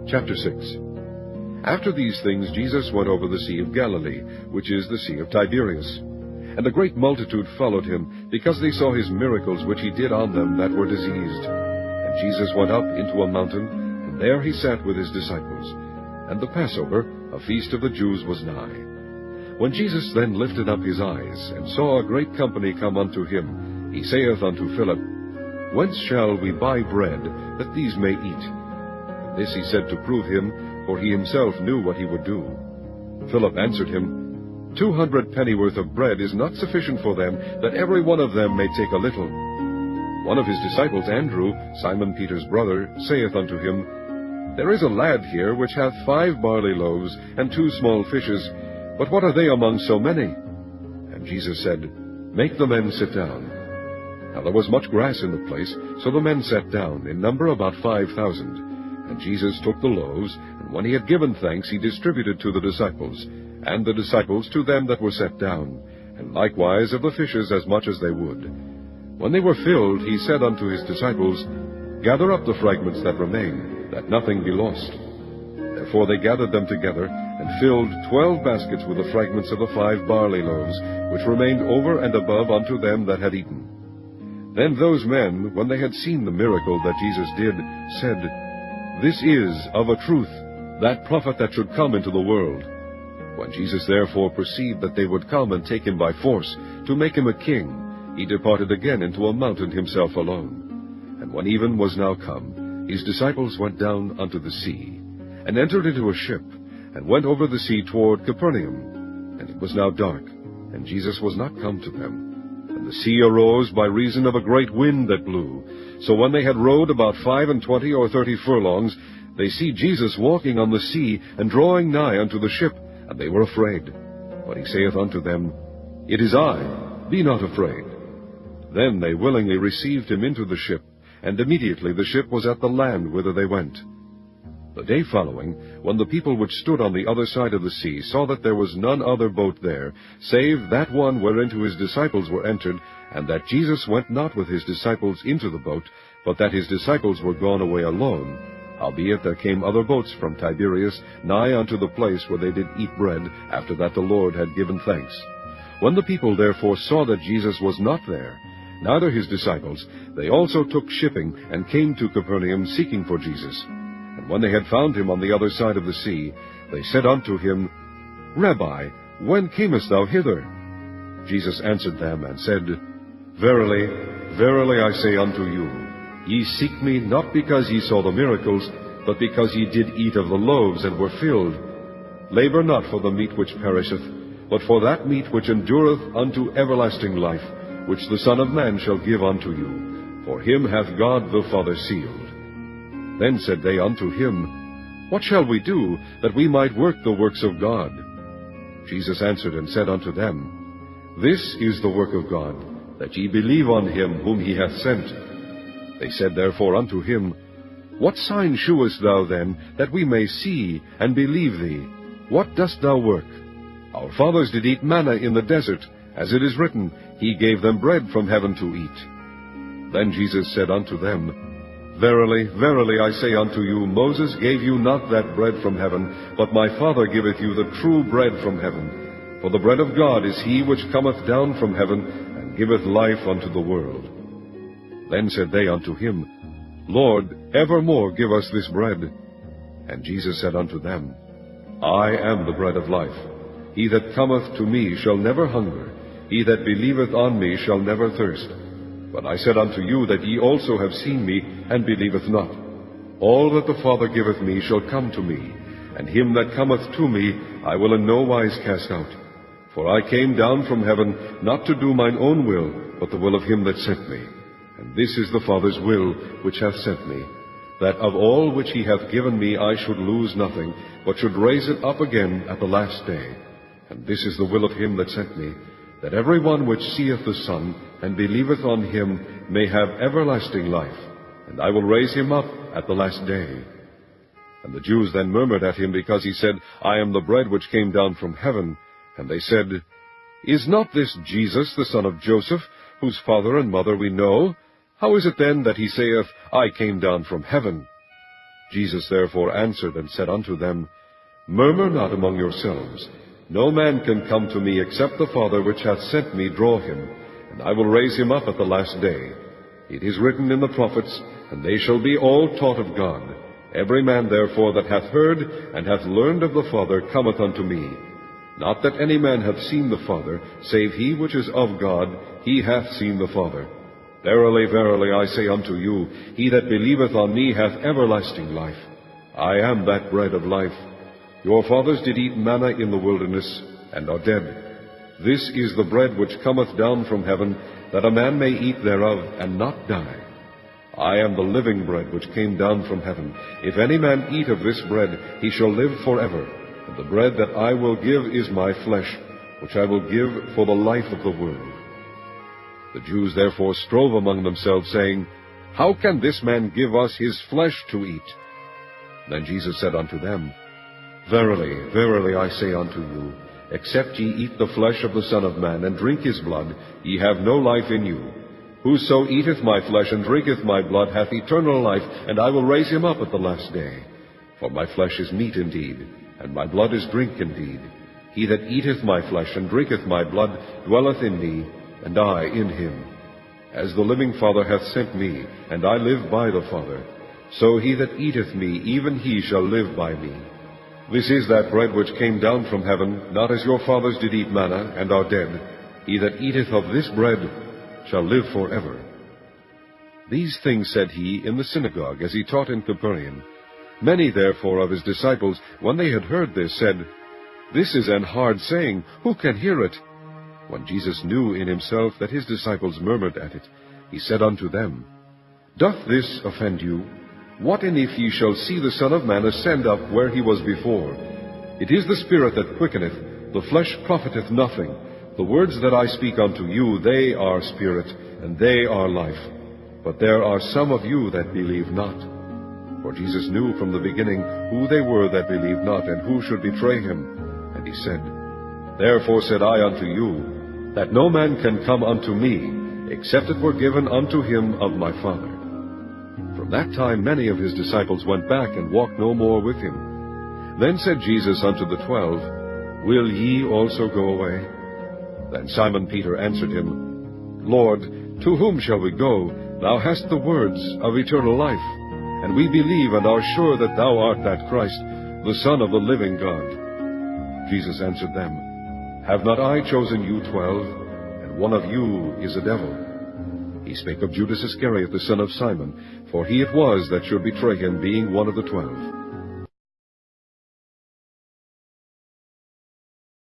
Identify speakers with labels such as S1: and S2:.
S1: Chapter 6. After these things Jesus went over the Sea of Galilee, which is the Sea of Tiberias. And a great multitude followed him, because they saw his miracles which he did on them that were diseased. And Jesus went up into a mountain, and there he sat with his disciples. And the Passover, a feast of the Jews, was nigh. When Jesus then lifted up his eyes, and saw a great company come unto him, he saith unto Philip, Whence shall we buy bread, that these may eat? And this he said to prove him, for he himself knew what he would do. Philip answered him, 200 pennyworth of bread is not sufficient for them, that every one of them may take a little. One of his disciples, Andrew, Simon Peter's brother, saith unto him, There is a lad here which hath 5 barley loaves, and 2 small fishes, but what are they among so many? And Jesus said, Make the men sit down. Now there was much grass in the place, so the men sat down, in number about 5,000. And Jesus took the loaves, and when he had given thanks, he distributed to the disciples, and the disciples to them that were set down, and likewise of the fishes as much as they would. When they were filled, he said unto his disciples, Gather up the fragments that remain, that nothing be lost. Therefore they gathered them together, and filled 12 baskets with the fragments of the 5 barley loaves, which remained over and above unto them that had eaten. Then those men, when they had seen the miracle that Jesus did, said, This is, of a truth, that prophet that should come into the world. When Jesus therefore perceived that they would come and take him by force, to make him a king, he departed again into a mountain himself alone. And when even was now come, his disciples went down unto the sea, and entered into a ship, and went over the sea toward Capernaum. And it was now dark, and Jesus was not come to them. And the sea arose by reason of a great wind that blew. So when they had rowed about 25 or 30 furlongs, they see Jesus walking on the sea, and drawing nigh unto the ship, and they were afraid. But he saith unto them, It is I, be not afraid. Then they willingly received him into the ship, and immediately the ship was at the land whither they went. The day following, when the people which stood on the other side of the sea saw that there was none other boat there, save that one whereinto his disciples were entered, and that Jesus went not with his disciples into the boat, but that his disciples were gone away alone, howbeit there came other boats from Tiberias nigh unto the place where they did eat bread, after that the Lord had given thanks. When the people therefore saw that Jesus was not there, neither his disciples, they also took shipping, and came to Capernaum, seeking for Jesus. And when they had found him on the other side of the sea, they said unto him, Rabbi, when camest thou hither? Jesus answered them, and said, Verily, verily I say unto you, ye seek me not because ye saw the miracles, but because ye did eat of the loaves, and were filled. Labor not for the meat which perisheth, but for that meat which endureth unto everlasting life, which the Son of Man shall give unto you. For him hath God the Father sealed. Then said they unto him, What shall we do, that we might work the works of God? Jesus answered and said unto them, This is the work of God, that ye believe on him whom he hath sent. They said therefore unto him, What sign shewest thou then, that we may see and believe thee? What dost thou work? Our fathers did eat manna in the desert, as it is written, He gave them bread from heaven to eat. Then Jesus said unto them, Verily, verily, I say unto you, Moses gave you not that bread from heaven, but my Father giveth you the true bread from heaven. For the bread of God is he which cometh down from heaven, and giveth life unto the world. Then said they unto him, Lord, evermore give us this bread. And Jesus said unto them, I am the bread of life. He that cometh to me shall never hunger. He that believeth on me shall never thirst. But I said unto you that ye also have seen me, and believeth not. All that the Father giveth me shall come to me, and him that cometh to me I will in no wise cast out. For I came down from heaven, not to do mine own will, but the will of him that sent me. And this is the Father's will which hath sent me, that of all which he hath given me I should lose nothing, but should raise it up again at the last day. And this is the will of him that sent me, that every one which seeth the Son, and believeth on him, may have everlasting life, and I will raise him up at the last day. And the Jews then murmured at him, because he said, I am the bread which came down from heaven. And they said, Is not this Jesus, the son of Joseph, whose father and mother we know? How is it then that he saith, I came down from heaven? Jesus therefore answered and said unto them, Murmur not among yourselves. No man can come to me except the Father which hath sent me draw him, and I will raise him up at the last day. It is written in the prophets, and they shall be all taught of God. Every man therefore that hath heard and hath learned of the Father cometh unto me. Not that any man hath seen the Father, save he which is of God, he hath seen the Father. Verily, verily, I say unto you, he that believeth on me hath everlasting life. I am that bread of life. Your fathers did eat manna in the wilderness, and are dead. This is the bread which cometh down from heaven, that a man may eat thereof, and not die. I am the living bread which came down from heaven. If any man eat of this bread, he shall live forever. And the bread that I will give is my flesh, which I will give for the life of the world. The Jews therefore strove among themselves, saying, How can this man give us his flesh to eat? Then Jesus said unto them, Verily, verily, I say unto you, except ye eat the flesh of the Son of Man, and drink his blood, ye have no life in you. Whoso eateth my flesh and drinketh my blood hath eternal life, and I will raise him up at the last day. For my flesh is meat indeed, and my blood is drink indeed. He that eateth my flesh and drinketh my blood dwelleth in me, and I in him. As the living Father hath sent me, and I live by the Father, so he that eateth me, even he shall live by me. This is that bread which came down from heaven, not as your fathers did eat manna, and are dead. He that eateth of this bread shall live forever. These things said he in the synagogue, as he taught in Capernaum. Many therefore of his disciples, when they had heard this, said, This is an hard saying, who can hear it? When Jesus knew in himself that his disciples murmured at it, he said unto them, Doth this offend you? What and if ye shall see the Son of Man ascend up where he was before? It is the Spirit that quickeneth, the flesh profiteth nothing. The words that I speak unto you, they are spirit, and they are life. But there are some of you that believe not. For Jesus knew from the beginning who they were that believed not, and who should betray him. And he said, Therefore said I unto you, that no man can come unto me, except it were given unto him of my Father. From that time many of his disciples went back, and walked no more with him. Then said Jesus unto the 12, Will ye also go away? Then Simon Peter answered him, Lord, to whom shall we go? Thou hast the words of eternal life. And we believe and are sure that thou art that Christ, the Son of the living God. Jesus answered them, Have not I chosen you 12, and one of you is a devil? He spake of Judas Iscariot, the son of Simon, for he it was that should betray him, being one of the 12.